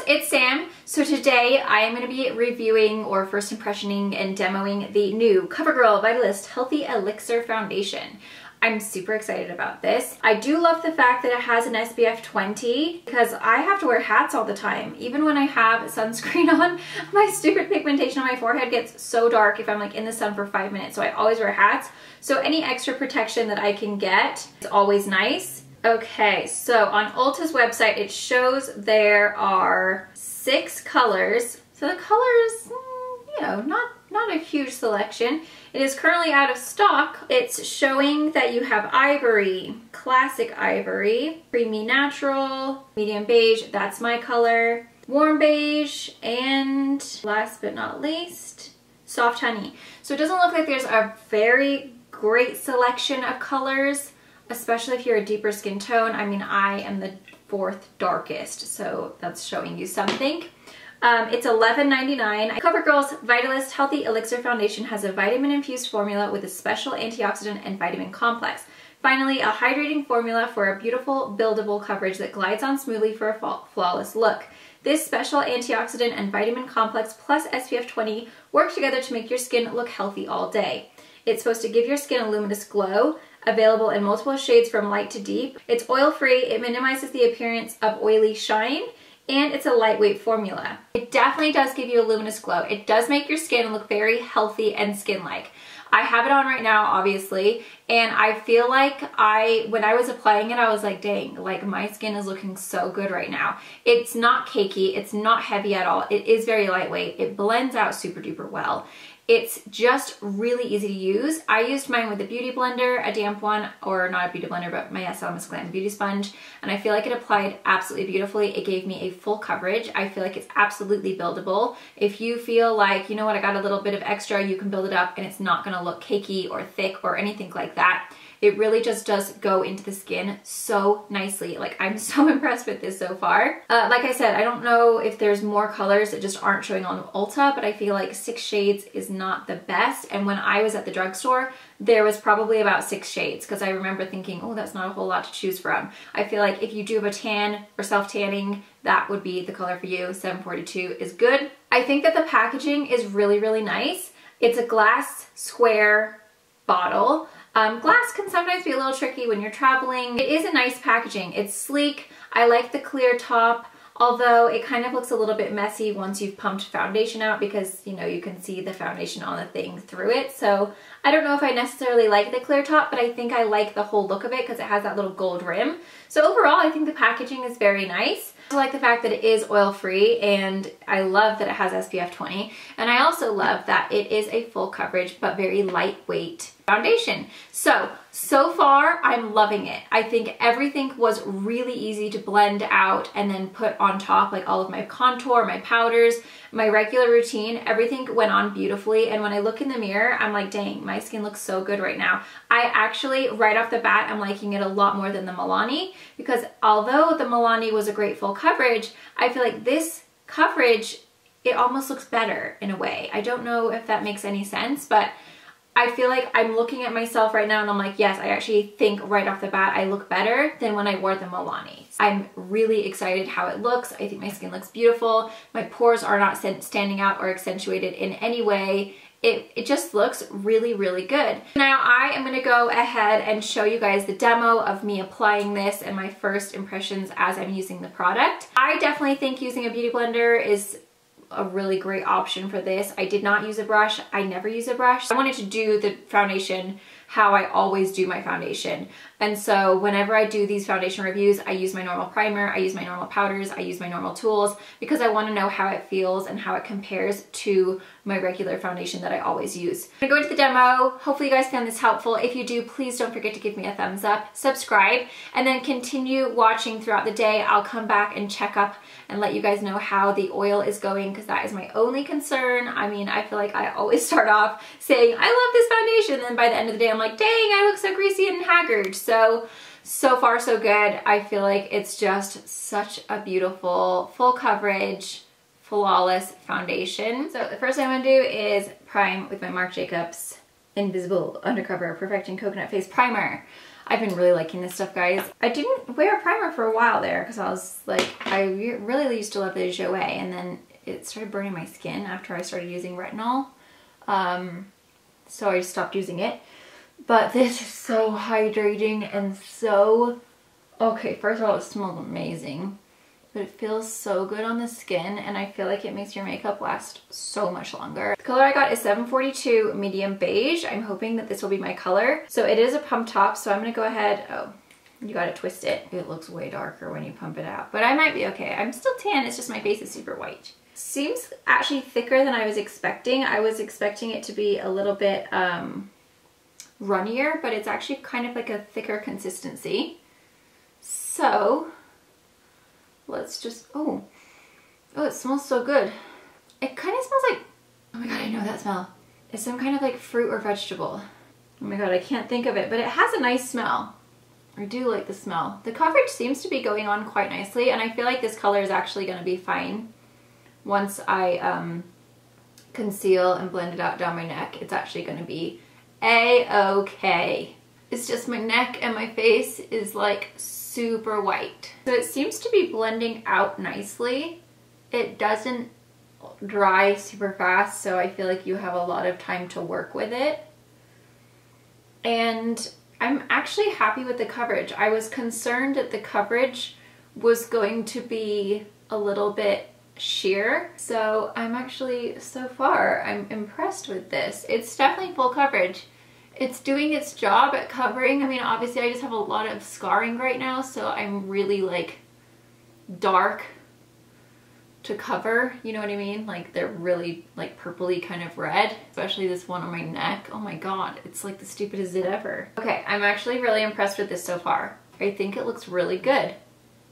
it's Sam. So today I am going to be reviewing or first impressioning and demoing the new Covergirl Vitalist Healthy Elixir Foundation. I'm super excited about this. I do love the fact that it has an SPF 20 because I have to wear hats all the time. Even when I have sunscreen on, my stupid pigmentation on my forehead gets so dark if I'm like in the sun for 5 minutes. So I always wear hats. So any extra protection that I can get is always nice. Okay, so on Ulta's website, it shows there are 6 colors. So the colors, you know, not a huge selection. It is currently out of stock. It's showing that you have ivory, classic ivory, creamy natural, medium beige, that's my color, warm beige, and last but not least, soft honey. So it doesn't look like there's a very great selection of colors, especially if you're a deeper skin tone. I mean, I am the 4th darkest, so that's showing you something. It's $11.99. CoverGirl's Vitalist Healthy Elixir Foundation has a vitamin-infused formula with a special antioxidant and vitamin complex. Finally, a hydrating formula for a beautiful, buildable coverage that glides on smoothly for a flawless look. This special antioxidant and vitamin complex plus SPF 20 work together to make your skin look healthy all day. It's supposed to give your skin a luminous glow, available in multiple shades from light to deep. It's oil-free, it minimizes the appearance of oily shine, and it's a lightweight formula. It definitely does give you a luminous glow. It does make your skin look very healthy and skin-like. I have it on right now, obviously, and I feel like when I was applying it, I was like, dang, like my skin is looking so good right now. It's not cakey, it's not heavy at all. It is very lightweight. It blends out super duper well. It's just really easy to use. I used mine with a beauty blender, a damp one, or not a beauty blender, but my Miss Glam beauty sponge, and I feel like it applied absolutely beautifully. It gave me a full coverage. I feel like it's absolutely buildable. If you feel like, you know what, I got a little bit of extra, you can build it up and it's not gonna look cakey or thick or anything like that. It really just does go into the skin so nicely. Like, I'm so impressed with this so far. Like I said, I don't know if there's more colors that just aren't showing on Ulta, but I feel like 6 shades is not the best. And when I was at the drugstore, there was probably about 6 shades because I remember thinking, oh, that's not a whole lot to choose from. I feel like if you do have a tan or self-tanning, that would be the color for you. 742 is good. I think that the packaging is really, really nice. It's a glass square bottle. Glass can sometimes be a little tricky when you're traveling. It is a nice packaging. It's sleek. I like the clear top, although it kind of looks a little bit messy once you've pumped foundation out because, you know, you can see the foundation on the thing through it. So I don't know if I necessarily like the clear top, but I think I like the whole look of it because it has that little gold rim. So overall, I think the packaging is very nice. I like the fact that it is oil-free, and I love that it has SPF 20. And I also love that it is a full coverage but very lightweight foundation. So far I'm loving it. I think everything was really easy to blend out and then put on top, like all of my contour, my powders, my regular routine, everything went on beautifully. And when I look in the mirror, I'm like, dang, my skin looks so good right now. I actually, right off the bat, I'm liking it a lot more than the Milani, because although the Milani was a great full coverage, I feel like this coverage, it almost looks better in a way. I don't know if that makes any sense, but I feel like I'm looking at myself right now and I'm like, yes, I actually think right off the bat I look better than when I wore the Milani. I'm really excited how it looks. I think my skin looks beautiful. My pores are not standing out or accentuated in any way. It just looks really, really good. Now I am gonna go ahead and show you guys the demo of me applying this and my first impressions as I'm using the product. I definitely think using a beauty blender is a really great option for this. I did not use a brush. I never use a brush. I wanted to do the foundation how I always do my foundation. And so whenever I do these foundation reviews, I use my normal primer, I use my normal powders, I use my normal tools because I want to know how it feels and how it compares to my regular foundation that I always use. I'm gonna go into the demo. Hopefully you guys found this helpful. If you do, please don't forget to give me a thumbs up, subscribe, and then continue watching throughout the day. I'll come back and check up and let you guys know how the oil is going because that is my only concern. I mean, I feel like I always start off saying, I love this foundation, and then by the end of the day, I'm like, dang, I look so greasy and haggard. So far so good. I feel like it's just such a beautiful, full coverage, flawless foundation. So the first thing I'm gonna do is prime with my Marc Jacobs Invisible Undercover Perfecting Coconut Face Primer. I've been really liking this stuff, guys. I didn't wear a primer for a while there because I was like, I really used to love the Jouer, and then it started burning my skin after I started using retinol. So I just stopped using it. But this is so hydrating and so, okay, first of all, it smells amazing. But it feels so good on the skin, and I feel like it makes your makeup last so much longer. The color I got is 742 medium beige. I'm hoping that this will be my color. So it is a pump top, so I'm gonna go ahead, oh, you gotta twist it. It looks way darker when you pump it out, but I might be okay. I'm still tan, it's just my face is super white. Seems actually thicker than I was expecting. I was expecting it to be a little bit runnier, but it's actually kind of like a thicker consistency. So let's just, oh, it smells so good. It kind of smells like, oh my god, I know that smell. It's some kind of like fruit or vegetable. Oh my god, I can't think of it, but it has a nice smell. I do like the smell. The coverage seems to be going on quite nicely, and I feel like this color is actually going to be fine. Once I conceal and blend it out down my neck, it's actually going to be a-okay. It's just my neck and my face is like super white. So it seems to be blending out nicely. It doesn't dry super fast, so I feel like you have a lot of time to work with it. And I'm actually happy with the coverage. I was concerned that the coverage was going to be a little bit sheer. So I'm actually, so far, I'm impressed with this. It's definitely full coverage. It's doing its job at covering. I mean, obviously I just have a lot of scarring right now, so I'm really like dark to cover, you know what I mean? Like they're really like purpley kind of red, especially this one on my neck. Oh my god, it's like the stupidest zit ever. Okay, I'm actually really impressed with this so far. I think it looks really good.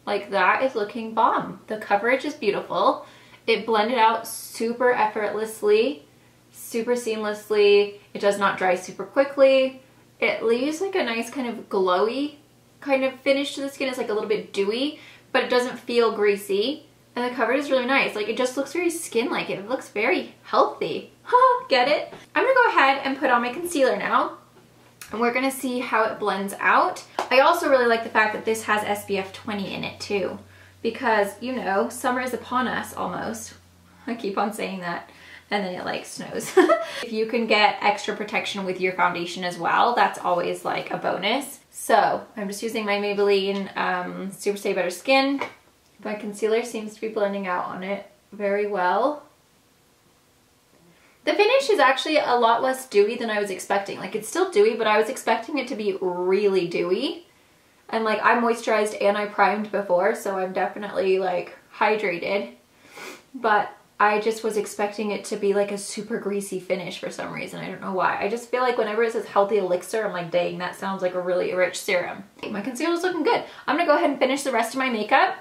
Like that is looking bomb. The coverage is beautiful. It blended out super effortlessly, super seamlessly. It does not dry super quickly. It leaves like a nice kind of glowy kind of finish to the skin. It's like a little bit dewy, but it doesn't feel greasy. And the coverage is really nice. Like it just looks very skin-like. It looks very healthy. Get it? I'm gonna go ahead and put on my concealer now, and we're gonna see how it blends out. I also really like the fact that this has SPF 20 in it too, because you know, summer is upon us almost. I keep on saying that, and then it like snows. If you can get extra protection with your foundation as well, that's always like a bonus. So I'm just using my Maybelline Super Stay Better Skin. My concealer seems to be blending out on it very well. The finish is actually a lot less dewy than I was expecting. Like it's still dewy, but I was expecting it to be really dewy. And like I moisturized and I primed before, so I'm definitely like hydrated. But I just was expecting it to be like a super greasy finish for some reason. I don't know why. I just feel like whenever it says Healthy Elixir, I'm like, dang, that sounds like a really rich serum. My concealer's looking good. I'm gonna go ahead and finish the rest of my makeup,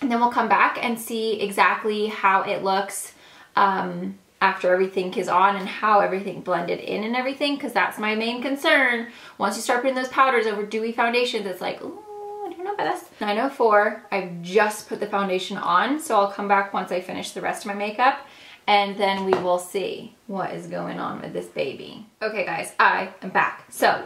and then we'll come back and see exactly how it looks after everything is on and how everything blended in and everything, because that's my main concern. Once you start putting those powders over dewy foundations, it's like, ooh, I don't know about this. 9:04, I've just put the foundation on, so I'll come back once I finish the rest of my makeup, and then we will see what is going on with this baby. Okay guys, I am back. So,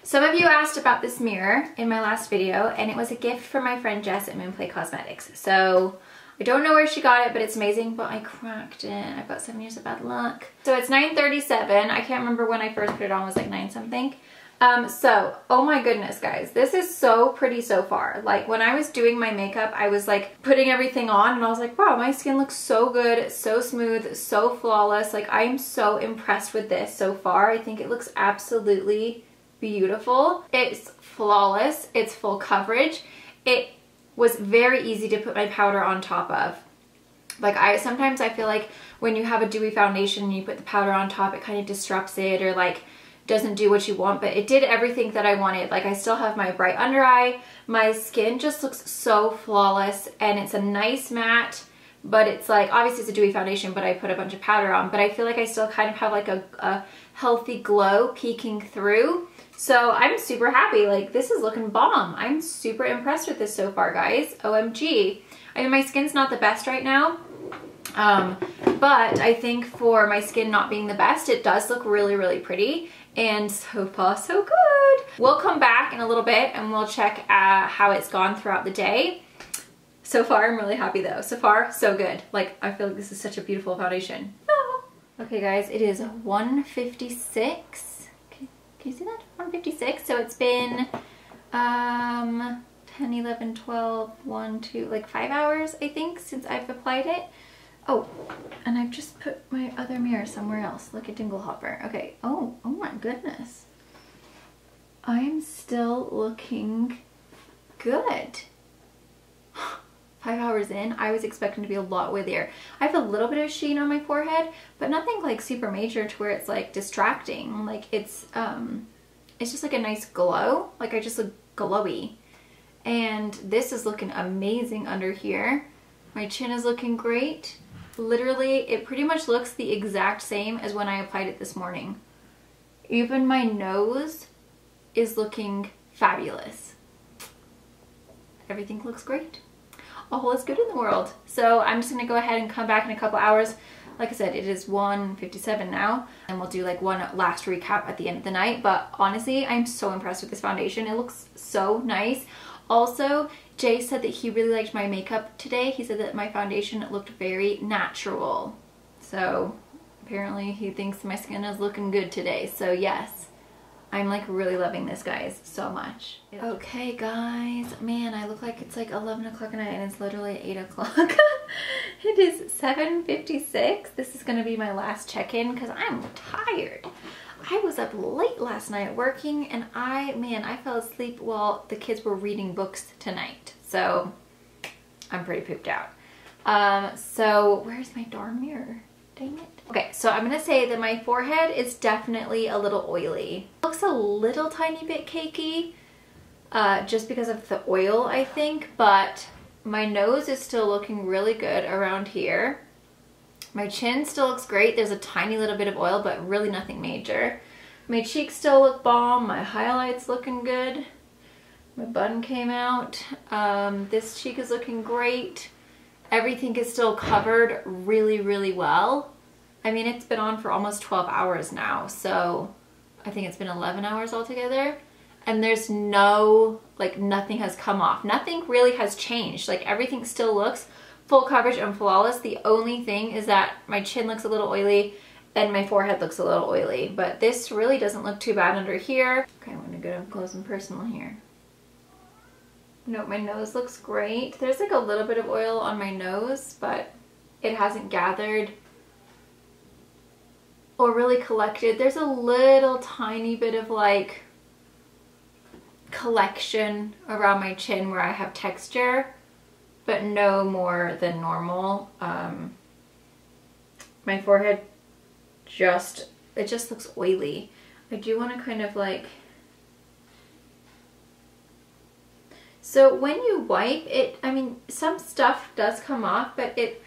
some of you asked about this mirror in my last video, and it was a gift from my friend Jess at Moonplay Cosmetics. So I don't know where she got it, but it's amazing, but I cracked it. I've got 7 years of bad luck. So it's 9:37. I can't remember when I first put it on. It was like 9 something. So, oh my goodness, guys. This is so pretty so far. Like when I was doing my makeup, I was like putting everything on and I was like, wow, my skin looks so good, so smooth, so flawless. Like I am so impressed with this so far. I think it looks absolutely beautiful. It's flawless. It's full coverage. It was very easy to put my powder on top of. Like sometimes I feel like when you have a dewy foundation and you put the powder on top, it kind of disrupts it or like doesn't do what you want, but it did everything that I wanted. Like I still have my bright under eye. My skin just looks so flawless, and it's a nice matte, but it's like, obviously it's a dewy foundation, but I put a bunch of powder on, but I feel like I still kind of have like a healthy glow peeking through. So I'm super happy. Like this is looking bomb. I'm super impressed with this so far, guys. OMG. I mean, my skin's not the best right now, but I think for my skin not being the best, it does look really, really pretty. and so far so good. We'll come back in a little bit and we'll check how it's gone throughout the day. So far, I'm really happy though. So far, so good. Like, I feel like this is such a beautiful foundation. Oh. Okay guys, it is 1:56. Can you see that? 1:56. So it's been 10, 11, 12, 1, 2, like 5 hours, I think, since I've applied it. Oh, and I've just put my other mirror somewhere else. Look at Dinglehopper. Okay. Oh my goodness. I'm still looking good. 5 hours in, I was expecting to be a lot oilier. I have a little bit of sheen on my forehead, but nothing like super major to where it's like distracting. Like it's just like a nice glow. Like I just look glowy. And this is looking amazing under here. My chin is looking great. Literally, it pretty much looks the exact same as when I applied it this morning. Even my nose is looking fabulous. Everything looks great. All is good in the world. So I'm just gonna go ahead and come back in a couple hours. Like I said, it is 1:57 now, and we'll do like one last recap at the end of the night. But honestly, I'm so impressed with this foundation. It looks so nice. Also, Jay said that he really liked my makeup today. He said that my foundation looked very natural. So apparently he thinks my skin is looking good today. So yes, I'm like really loving this, guys, so much. Okay guys, man, I look like it's like 11 o'clock at night and it's literally 8 o'clock. It is 7:56. This is gonna be my last check-in because I'm tired. I was up late last night working, and I fell asleep while the kids were reading books tonight. So I'm pretty pooped out. So where's my darn mirror? Dang it. Okay, so I'm gonna say that my forehead is definitely a little oily. It looks a little tiny bit cakey, just because of the oil, I think, but my nose is still looking really good around here. My chin still looks great. There's a tiny little bit of oil, but really nothing major. My cheeks still look bomb. My highlight's looking good. My bun came out. This cheek is looking great. Everything is still covered really, really well. I mean, it's been on for almost 12 hours now, so I think it's been 11 hours altogether. And there's no, like, nothing has come off. Nothing really has changed. Like, everything still looks full coverage and flawless. The only thing is that my chin looks a little oily and my forehead looks a little oily, but this really doesn't look too bad under here. Okay, I'm gonna get up close and personal here. No, my nose looks great. There's like a little bit of oil on my nose, but it hasn't gathered or really collected. There's a little tiny bit of like collection around my chin where I have texture, but no more than normal. My forehead it just looks oily. I do want to kind of like, so when you wipe it, I mean, some stuff does come off, but it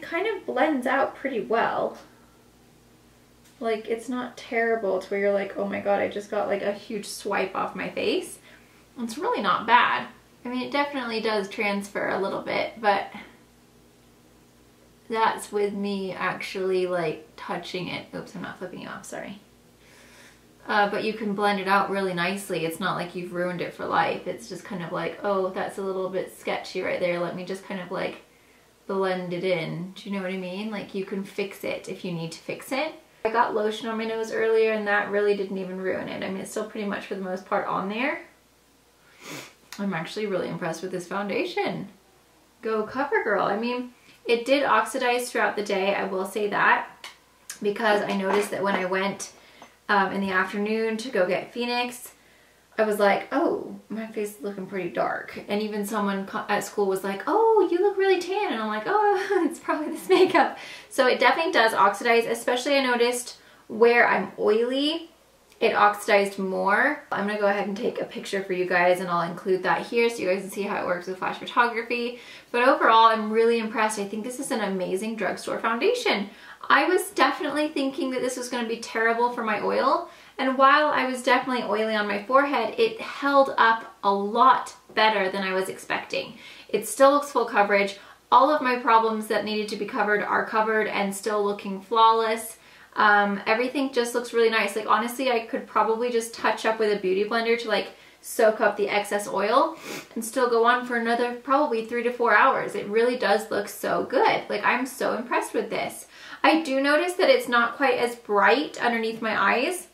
kind of blends out pretty well. Like, it's not terrible to where you're like, oh my god, I just got like a huge swipe off my face. It's really not bad. I mean, it definitely does transfer a little bit, but that's with me actually like touching it. Oops, I'm not flipping you off, sorry. But you can blend it out really nicely. It's not like you've ruined it for life. It's just kind of like, oh, that's a little bit sketchy right there. Let me just kind of like blend it in. Do you know what I mean? Like, you can fix it if you need to fix it. I got lotion on my nose earlier and that really didn't even ruin it. I mean, it's still pretty much for the most part on there. I'm actually really impressed with this foundation. Go Covergirl. I mean, it did oxidize throughout the day, I will say that, because I noticed that when I went in the afternoon to go get Phoenix, I was like, oh, my face is looking pretty dark. And even someone at school was like, oh, you look really tan. And I'm like, oh, it's probably this makeup. So it definitely does oxidize, especially I noticed where I'm oily, it oxidized more. I'm gonna go ahead and take a picture for you guys and I'll include that here so you guys can see how it works with flash photography. But overall, I'm really impressed. I think this is an amazing drugstore foundation. I was definitely thinking that this was gonna be terrible for my oil. And while I was definitely oily on my forehead, it held up a lot better than I was expecting. It still looks full coverage. All of my problems that needed to be covered are covered and still looking flawless. Everything just looks really nice. Like honestly, I could probably just touch up with a beauty blender to like soak up the excess oil and still go on for another probably 3 to 4 hours. It really does look so good. Like I'm so impressed with this. I do notice that it's not quite as bright underneath my eyes.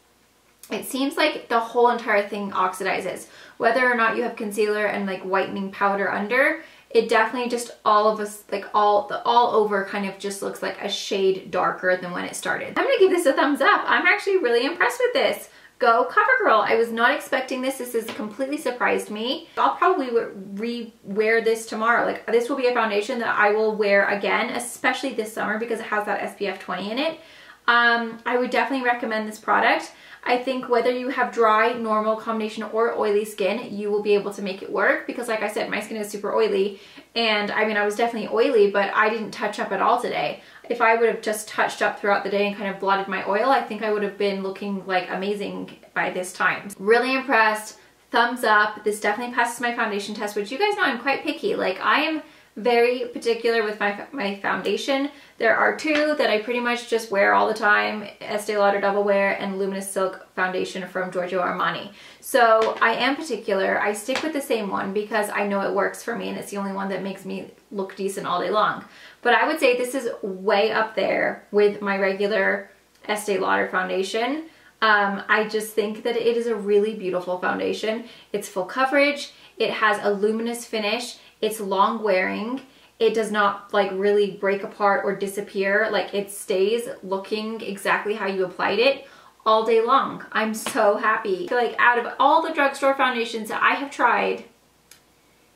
It seems like the whole entire thing oxidizes. Whether or not you have concealer and like whitening powder under, it definitely just all over kind of just looks like a shade darker than when it started. I'm gonna give this a thumbs up. I'm actually really impressed with this. Go CoverGirl. I was not expecting this. This has completely surprised me. I'll probably re-wear this tomorrow. Like this will be a foundation that I will wear again, especially this summer because it has that SPF 20 in it. I would definitely recommend this product. I think whether you have dry, normal, combination, or oily skin, you will be able to make it work because like I said, my skin is super oily and I mean, I was definitely oily, but I didn't touch up at all today. If I would have just touched up throughout the day and kind of blotted my oil, I think I would have been looking like amazing by this time. Really impressed. Thumbs up. This definitely passes my foundation test, which you guys know I'm quite picky. Like I am very particular with my foundation. There are two that I pretty much just wear all the time, Estee Lauder Double Wear and Luminous Silk Foundation from Giorgio Armani. So I am particular. I stick with the same one because I know it works for me and it's the only one that makes me look decent all day long. But I would say this is way up there with my regular Estee Lauder foundation. I just think that it is a really beautiful foundation. It's full coverage. It has a luminous finish. It's long wearing. It does not like really break apart or disappear. Like it stays looking exactly how you applied it all day long. I'm so happy. I feel like out of all the drugstore foundations that I have tried,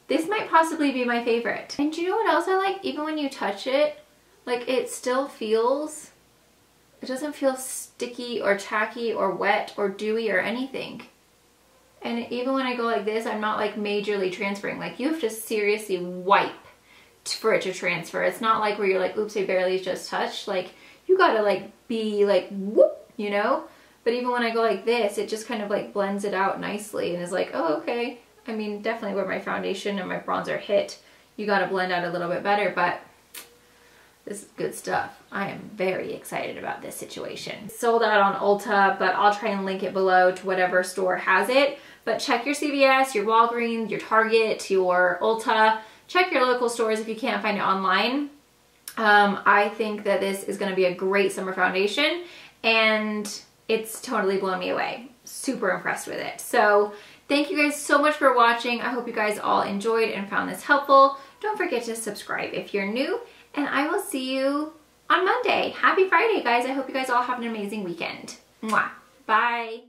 this might possibly be my favorite. And do you know what else I like? Even when you touch it, like it still feels, it doesn't feel sticky or tacky or wet or dewy or anything. And even when I go like this, I'm not like majorly transferring. Like you have to seriously wipe for it to transfer. It's not like where you're like, oops, I barely just touched. Like you gotta like be like, whoop, you know? But even when I go like this, it just kind of like blends it out nicely and is like, oh, okay. I mean, definitely where my foundation and my bronzer hit, you gotta blend out a little bit better, but this is good stuff. I am very excited about this situation. Sold out on Ulta, but I'll try and link it below to whatever store has it. But check your CVS, your Walgreens, your Target, your Ulta. Check your local stores if you can't find it online. I think that this is gonna be a great summer foundation and it's totally blown me away. Super impressed with it. So thank you guys so much for watching. I hope you guys all enjoyed and found this helpful. Don't forget to subscribe if you're new and I will see you on Monday. Happy Friday, guys. I hope you guys all have an amazing weekend. Mwah. Bye.